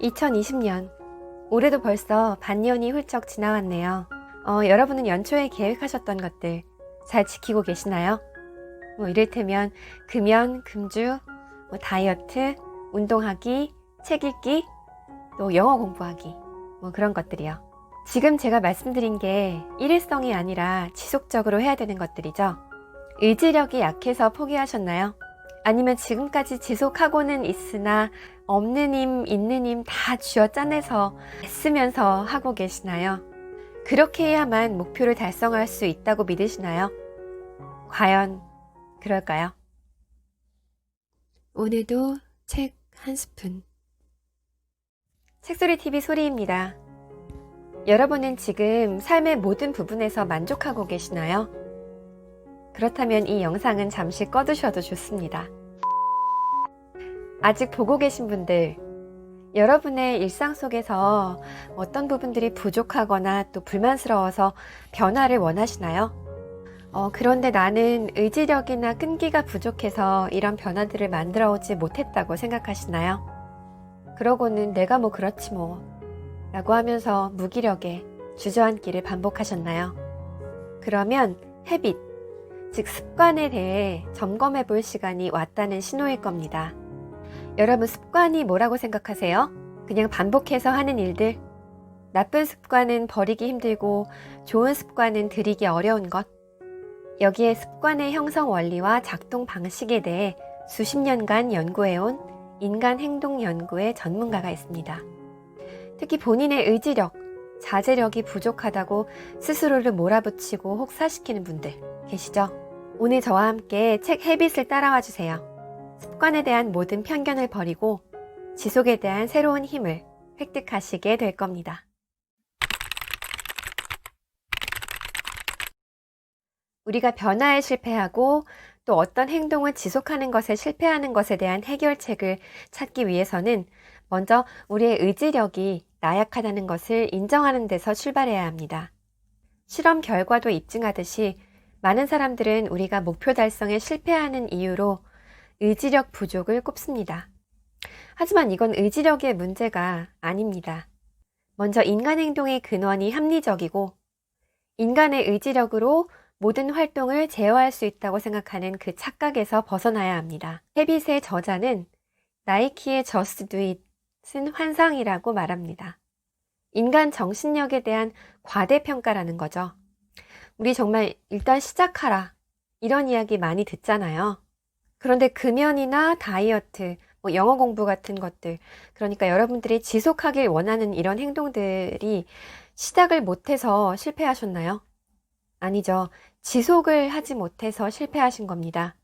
2020년, 올해도 벌써 반년이 훌쩍 지나왔네요. 여러분은 연초에 계획하셨던 것들 잘 지키고 계시나요? 이를테면 금연, 금주, 다이어트, 운동하기, 책 읽기, 또 영어 공부하기, 그런 것들이요. 지금 제가 말씀드린 게 일회성이 아니라 지속적으로 해야 되는 것들이죠. 의지력이 약해서 포기하셨나요? 아니면 지금까지 지속하고는 있으나 없는 힘, 있는 힘 다 쥐어 짜내서 애쓰면서 하고 계시나요? 그렇게 해야만 목표를 달성할 수 있다고 믿으시나요? 과연 그럴까요? 오늘도 책 한 스푼. 책소리TV 소리입니다. 여러분은 지금 삶의 모든 부분에서 만족하고 계시나요? 그렇다면 이 영상은 잠시 꺼두셔도 좋습니다. 아직 보고 계신 분들, 여러분의 일상 속에서 어떤 부분들이 부족하거나 또 불만스러워서 변화를 원하시나요? 그런데 나는 의지력이나 끈기가 부족해서 이런 변화들을 만들어 오지 못했다고 생각하시나요? 그러고는 내가 그렇지 라고 하면서 무기력에 주저앉기를 반복하셨나요? 그러면 헤빗, 즉 습관에 대해 점검해 볼 시간이 왔다는 신호일 겁니다. 여러분, 습관이 뭐라고 생각하세요? 그냥 반복해서 하는 일들? 나쁜 습관은 버리기 힘들고 좋은 습관은 들이기 어려운 것? 여기에 습관의 형성 원리와 작동 방식에 대해 수십 년간 연구해온 인간 행동 연구의 전문가가 있습니다. 특히 본인의 의지력, 자제력이 부족하다고 스스로를 몰아붙이고 혹사시키는 분들 계시죠? 오늘 저와 함께 책 헤빗을 따라와 주세요. 습관에 대한 모든 편견을 버리고 지속에 대한 새로운 힘을 획득하시게 될 겁니다. 우리가 변화에 실패하고 또 어떤 행동을 지속하는 것에 실패하는 것에 대한 해결책을 찾기 위해서는 먼저 우리의 의지력이 나약하다는 것을 인정하는 데서 출발해야 합니다. 실험 결과도 입증하듯이 많은 사람들은 우리가 목표 달성에 실패하는 이유로 의지력 부족을 꼽습니다. 하지만 이건 의지력의 문제가 아닙니다. 먼저 인간 행동의 근원이 합리적이고 인간의 의지력으로 모든 활동을 제어할 수 있다고 생각하는 그 착각에서 벗어나야 합니다. 헤빗의 저자는 나이키의 Just Do It은 환상이라고 말합니다. 인간 정신력에 대한 과대평가라는 거죠. 우리 정말 일단 시작하라 이런 이야기 많이 듣잖아요. 그런데 금연이나 다이어트, 영어 공부 같은 것들, 그러니까 여러분들이 지속하길 원하는 이런 행동들이 시작을 못해서 실패하셨나요? 아니죠. 지속을 하지 못해서 실패하신 겁니다.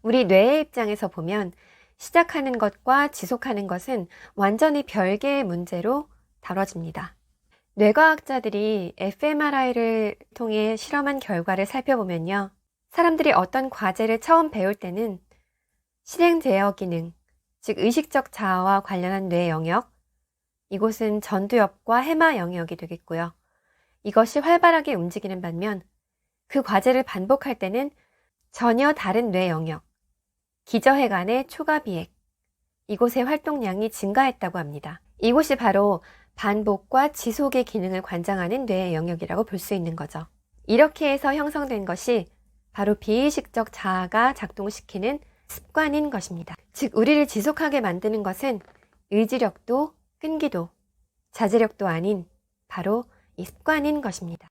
우리 뇌의 입장에서 보면 시작하는 것과 지속하는 것은 완전히 별개의 문제로 다뤄집니다. 뇌과학자들이 fMRI를 통해 실험한 결과를 살펴보면요. 사람들이 어떤 과제를 처음 배울 때는 실행 제어 기능, 즉 의식적 자아와 관련한 뇌 영역, 이곳은 전두엽과 해마 영역이 되겠고요. 이것이 활발하게 움직이는 반면 그 과제를 반복할 때는 전혀 다른 뇌 영역, 기저해관의 초과비핵, 이곳의 활동량이 증가했다고 합니다. 이곳이 바로 반복과 지속의 기능을 관장하는 뇌의 영역이라고 볼 수 있는 거죠. 이렇게 해서 형성된 것이 바로 비의식적 자아가 작동시키는 습관인 것입니다. 즉, 우리를 지속하게 만드는 것은 의지력도 끈기도 자제력도 아닌 바로 이 습관인 것입니다.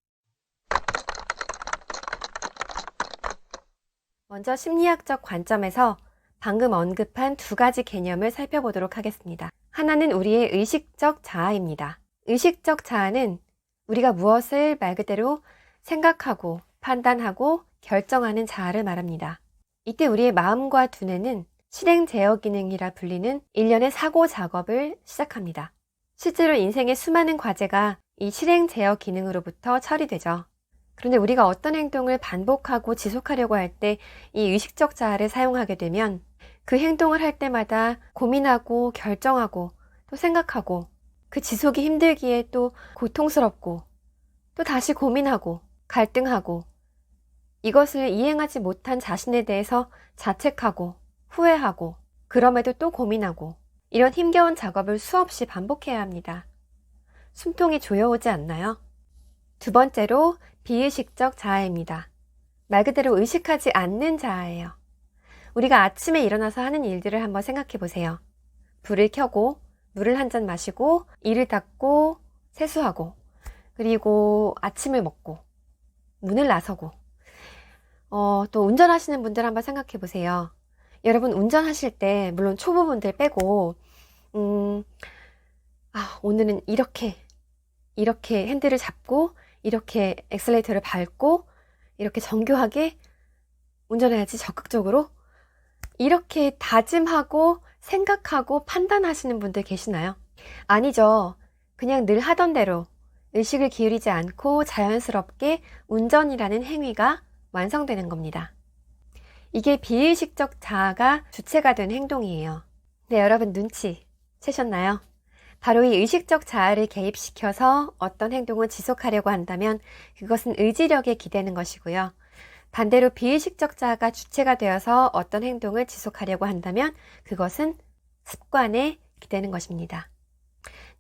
먼저 심리학적 관점에서 방금 언급한 두 가지 개념을 살펴보도록 하겠습니다. 하나는 우리의 의식적 자아입니다. 의식적 자아는 우리가 무엇을 말 그대로 생각하고 판단하고 결정하는 자아를 말합니다. 이때 우리의 마음과 두뇌는 실행 제어 기능이라 불리는 일련의 사고 작업을 시작합니다. 실제로 인생의 수많은 과제가 이 실행 제어 기능으로부터 처리되죠. 그런데 우리가 어떤 행동을 반복하고 지속하려고 할 때 이 의식적 자아를 사용하게 되면 그 행동을 할 때마다 고민하고 결정하고 또 생각하고 그 지속이 힘들기에 또 고통스럽고 또 다시 고민하고 갈등하고 이것을 이행하지 못한 자신에 대해서 자책하고 후회하고 그럼에도 또 고민하고 이런 힘겨운 작업을 수없이 반복해야 합니다. 숨통이 조여오지 않나요? 두 번째로 비의식적 자아입니다. 말 그대로 의식하지 않는 자아예요. 우리가 아침에 일어나서 하는 일들을 한번 생각해 보세요. 불을 켜고 물을 한 잔 마시고 이를 닦고 세수하고 그리고 아침을 먹고 문을 나서고 또 운전하시는 분들 한번 생각해 보세요. 여러분 운전하실 때 물론 초보분들 빼고 오늘은 이렇게 핸들을 잡고 이렇게 엑셀레이터를 밟고 이렇게 정교하게 운전해야지 적극적으로 이렇게 다짐하고 생각하고 판단하시는 분들 계시나요? 아니죠. 그냥 늘 하던 대로 의식을 기울이지 않고 자연스럽게 운전이라는 행위가 완성되는 겁니다. 이게 비의식적 자아가 주체가 된 행동이에요. 네, 여러분 눈치 채셨나요? 바로 이 의식적 자아를 개입시켜서 어떤 행동을 지속하려고 한다면 그것은 의지력에 기대는 것이고요. 반대로 비의식적 자아가 주체가 되어서 어떤 행동을 지속하려고 한다면 그것은 습관에 기대는 것입니다.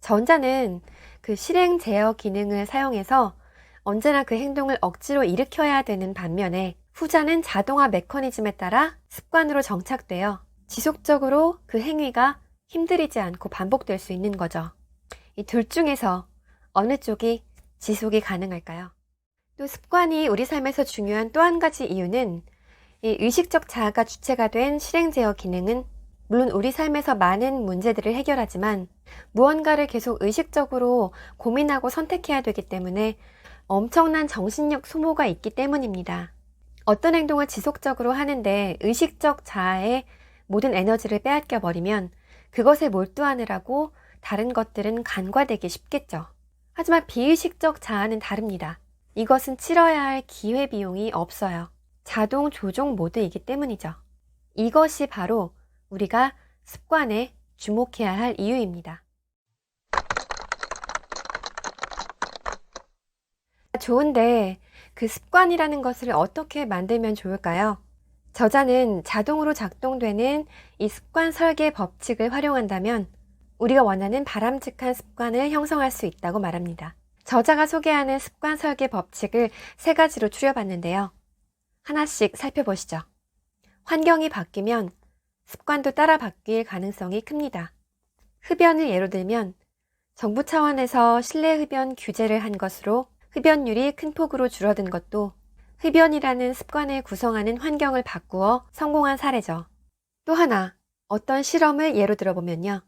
전자는 그 실행 제어 기능을 사용해서 언제나 그 행동을 억지로 일으켜야 되는 반면에 후자는 자동화 메커니즘에 따라 습관으로 정착되어 지속적으로 그 행위가 힘들이지 않고 반복될 수 있는 거죠. 이 둘 중에서 어느 쪽이 지속이 가능할까요? 또 습관이 우리 삶에서 중요한 또 한 가지 이유는 이 의식적 자아가 주체가 된 실행 제어 기능은 물론 우리 삶에서 많은 문제들을 해결하지만 무언가를 계속 의식적으로 고민하고 선택해야 되기 때문에 엄청난 정신력 소모가 있기 때문입니다. 어떤 행동을 지속적으로 하는데 의식적 자아의 모든 에너지를 빼앗겨 버리면 그것에 몰두하느라고 다른 것들은 간과되기 쉽겠죠. 하지만 비의식적 자아는 다릅니다. 이것은 치러야 할 기회비용이 없어요. 자동 조종 모드이기 때문이죠. 이것이 바로 우리가 습관에 주목해야 할 이유입니다. 좋은데 그 습관이라는 것을 어떻게 만들면 좋을까요? 저자는 자동으로 작동되는 이 습관 설계 법칙을 활용한다면 우리가 원하는 바람직한 습관을 형성할 수 있다고 말합니다. 저자가 소개하는 습관 설계 법칙을 3가지로 추려봤는데요. 하나씩 살펴보시죠. 환경이 바뀌면 습관도 따라 바뀔 가능성이 큽니다. 흡연을 예로 들면 정부 차원에서 실내 흡연 규제를 한 것으로 흡연율이 큰 폭으로 줄어든 것도 흡연이라는 습관을 구성하는 환경을 바꾸어 성공한 사례죠. 또 하나, 어떤 실험을 예로 들어보면요.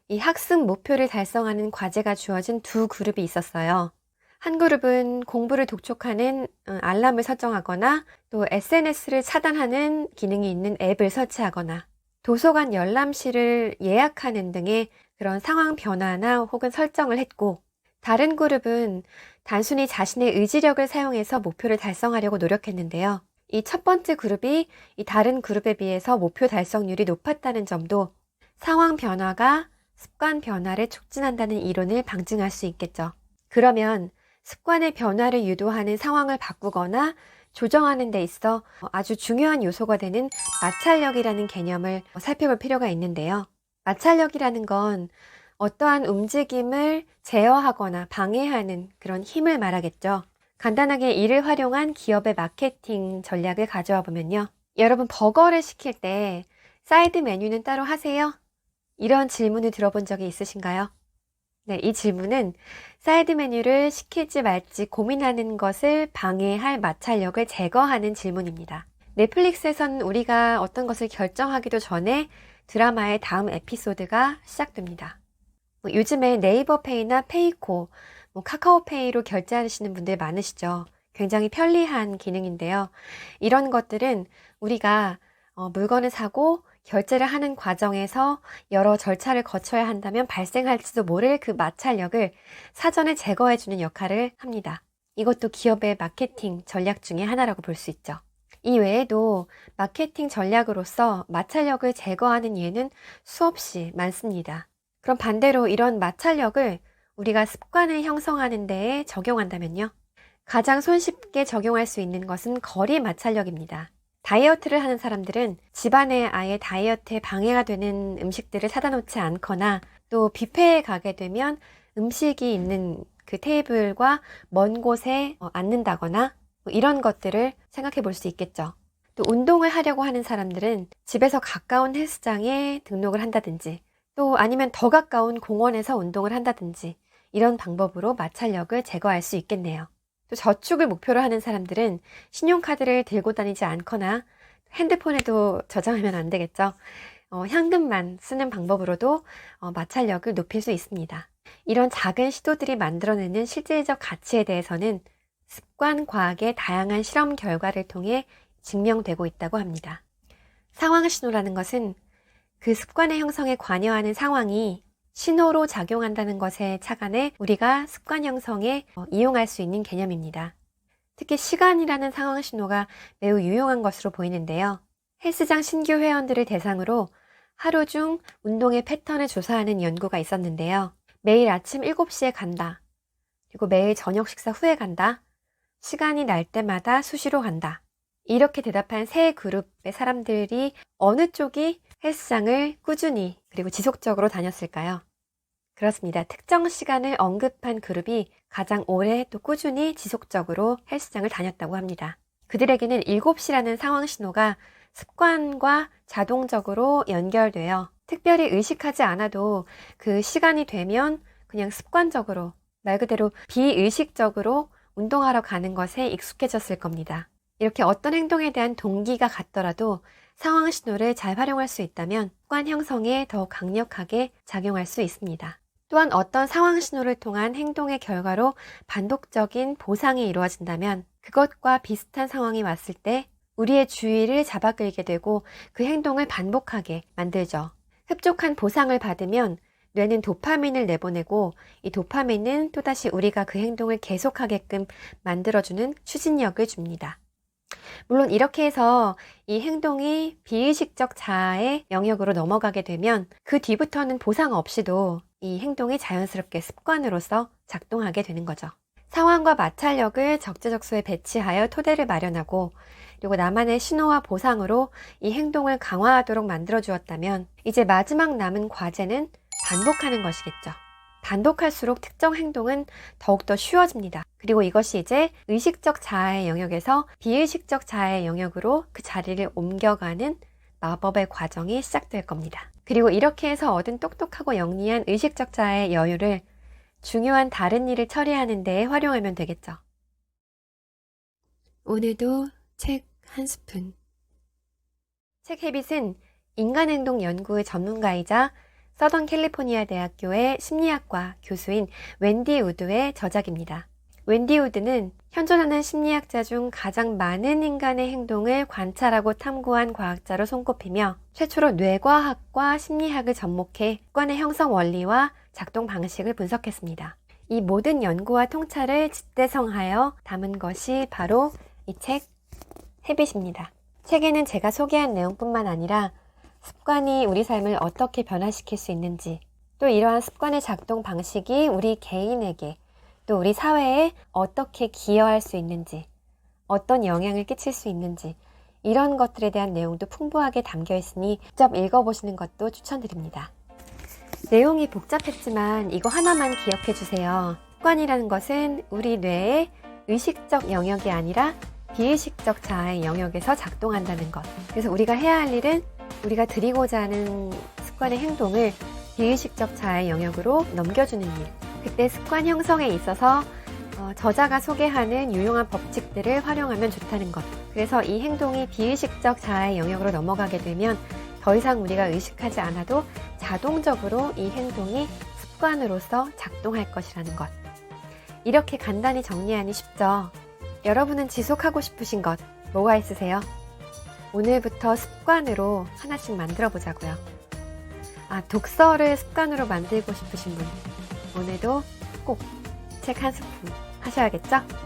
이 학습 목표를 달성하는 과제가 주어진 2그룹이 있었어요. 한 그룹은 공부를 독촉하는 알람을 설정하거나 또 SNS를 차단하는 기능이 있는 앱을 설치하거나 도서관 열람실을 예약하는 등의 그런 상황 변화나 혹은 설정을 했고 다른 그룹은 단순히 자신의 의지력을 사용해서 목표를 달성하려고 노력했는데요. 이 첫 번째 그룹이 이 다른 그룹에 비해서 목표 달성률이 높았다는 점도 상황 변화가 습관 변화를 촉진한다는 이론을 방증할 수 있겠죠. 그러면 습관의 변화를 유도하는 상황을 바꾸거나 조정하는 데 있어 아주 중요한 요소가 되는 마찰력이라는 개념을 살펴볼 필요가 있는데요. 마찰력이라는 건 어떠한 움직임을 제어하거나 방해하는 그런 힘을 말하겠죠. 간단하게 이를 활용한 기업의 마케팅 전략을 가져와 보면요. 여러분 버거를 시킬 때 사이드 메뉴는 따로 하세요? 이런 질문을 들어본 적이 있으신가요? 네, 이 질문은 사이드 메뉴를 시킬지 말지 고민하는 것을 방해할 마찰력을 제거하는 질문입니다. 넷플릭스에서는 우리가 어떤 것을 결정하기도 전에 드라마의 다음 에피소드가 시작됩니다. 요즘에 네이버페이나 페이코, 카카오페이로 결제하시는 분들 많으시죠? 굉장히 편리한 기능인데요. 이런 것들은 우리가 물건을 사고 결제를 하는 과정에서 여러 절차를 거쳐야 한다면 발생할지도 모를 그 마찰력을 사전에 제거해주는 역할을 합니다. 이것도 기업의 마케팅 전략 중에 하나라고 볼 수 있죠. 이 외에도 마케팅 전략으로서 마찰력을 제거하는 예는 수없이 많습니다. 그럼 반대로 이런 마찰력을 우리가 습관을 형성하는 데에 적용한다면요. 가장 손쉽게 적용할 수 있는 것은 거리 마찰력입니다. 다이어트를 하는 사람들은 집안에 아예 다이어트에 방해가 되는 음식들을 사다 놓지 않거나 또 뷔페에 가게 되면 음식이 있는 그 테이블과 먼 곳에 앉는다거나 뭐 이런 것들을 생각해 볼 수 있겠죠. 또 운동을 하려고 하는 사람들은 집에서 가까운 헬스장에 등록을 한다든지 또 아니면 더 가까운 공원에서 운동을 한다든지 이런 방법으로 마찰력을 제거할 수 있겠네요. 또 저축을 목표로 하는 사람들은 신용카드를 들고 다니지 않거나 핸드폰에도 저장하면 안 되겠죠. 현금만 쓰는 방법으로도 마찰력을 높일 수 있습니다. 이런 작은 시도들이 만들어내는 실질적 가치에 대해서는 습관 과학의 다양한 실험 결과를 통해 증명되고 있다고 합니다. 상황 신호라는 것은 그 습관의 형성에 관여하는 상황이 신호로 작용한다는 것에 착안해 우리가 습관 형성에 이용할 수 있는 개념입니다. 특히 시간이라는 상황 신호가 매우 유용한 것으로 보이는데요. 헬스장 신규 회원들을 대상으로 하루 중 운동의 패턴을 조사하는 연구가 있었는데요. 매일 아침 7시에 간다. 그리고 매일 저녁 식사 후에 간다. 시간이 날 때마다 수시로 간다. 이렇게 대답한 세 그룹의 사람들이 어느 쪽이 헬스장을 꾸준히 그리고 지속적으로 다녔을까요? 그렇습니다. 특정 시간을 언급한 그룹이 가장 오래 또 꾸준히 지속적으로 헬스장을 다녔다고 합니다. 그들에게는 7시라는 상황 신호가 습관과 자동적으로 연결되어 특별히 의식하지 않아도 그 시간이 되면 그냥 습관적으로 말 그대로 비의식적으로 운동하러 가는 것에 익숙해졌을 겁니다. 이렇게 어떤 행동에 대한 동기가 같더라도 상황 신호를 잘 활용할 수 있다면 습관 형성에 더 강력하게 작용할 수 있습니다. 또한 어떤 상황 신호를 통한 행동의 결과로 반복적인 보상이 이루어진다면 그것과 비슷한 상황이 왔을 때 우리의 주의를 잡아끌게 되고 그 행동을 반복하게 만들죠. 흡족한 보상을 받으면 뇌는 도파민을 내보내고 이 도파민은 또다시 우리가 그 행동을 계속하게끔 만들어주는 추진력을 줍니다. 물론 이렇게 해서 이 행동이 비의식적 자아의 영역으로 넘어가게 되면 그 뒤부터는 보상 없이도 이 행동이 자연스럽게 습관으로서 작동하게 되는 거죠. 상황과 마찰력을 적재적소에 배치하여 토대를 마련하고 그리고 나만의 신호와 보상으로 이 행동을 강화하도록 만들어 주었다면 이제 마지막 남은 과제는 반복하는 것이겠죠. 반복할수록 특정 행동은 더욱더 쉬워집니다. 그리고 이것이 이제 의식적 자아의 영역에서 비의식적 자아의 영역으로 그 자리를 옮겨가는 마법의 과정이 시작될 겁니다. 그리고 이렇게 해서 얻은 똑똑하고 영리한 의식적 자아의 여유를 중요한 다른 일을 처리하는 데에 활용하면 되겠죠. 오늘도 책 한 스푼. 책 헤빗은 인간행동 연구의 전문가이자 서던 캘리포니아 대학교의 심리학과 교수인 웬디 우드의 저작입니다. 웬디 우드는 현존하는 심리학자 중 가장 많은 인간의 행동을 관찰하고 탐구한 과학자로 손꼽히며 최초로 뇌과학과 심리학을 접목해 습관의 형성 원리와 작동 방식을 분석했습니다. 이 모든 연구와 통찰을 집대성하여 담은 것이 바로 이 책 헤빗입니다. 책에는 제가 소개한 내용뿐만 아니라 습관이 우리 삶을 어떻게 변화시킬 수 있는지, 또 이러한 습관의 작동 방식이 우리 개인에게, 또 우리 사회에 어떻게 기여할 수 있는지, 어떤 영향을 끼칠 수 있는지, 이런 것들에 대한 내용도 풍부하게 담겨 있으니 직접 읽어보시는 것도 추천드립니다. 내용이 복잡했지만 이거 하나만 기억해 주세요. 습관이라는 것은 우리 뇌의 의식적 영역이 아니라 비의식적 자아의 영역에서 작동한다는 것. 그래서 우리가 해야 할 일은 우리가 들이고자 하는 습관의 행동을 비의식적 자아의 영역으로 넘겨주는 일. 그때 습관 형성에 있어서 저자가 소개하는 유용한 법칙들을 활용하면 좋다는 것. 그래서 이 행동이 비의식적 자아의 영역으로 넘어가게 되면 더 이상 우리가 의식하지 않아도 자동적으로 이 행동이 습관으로서 작동할 것이라는 것. 이렇게 간단히 정리하니 쉽죠? 여러분은 지속하고 싶으신 것 뭐가 있으세요? 오늘부터 습관으로 하나씩 만들어 보자고요. 독서를 습관으로 만들고 싶으신 분 오늘도 꼭 책 한 스푼 하셔야겠죠?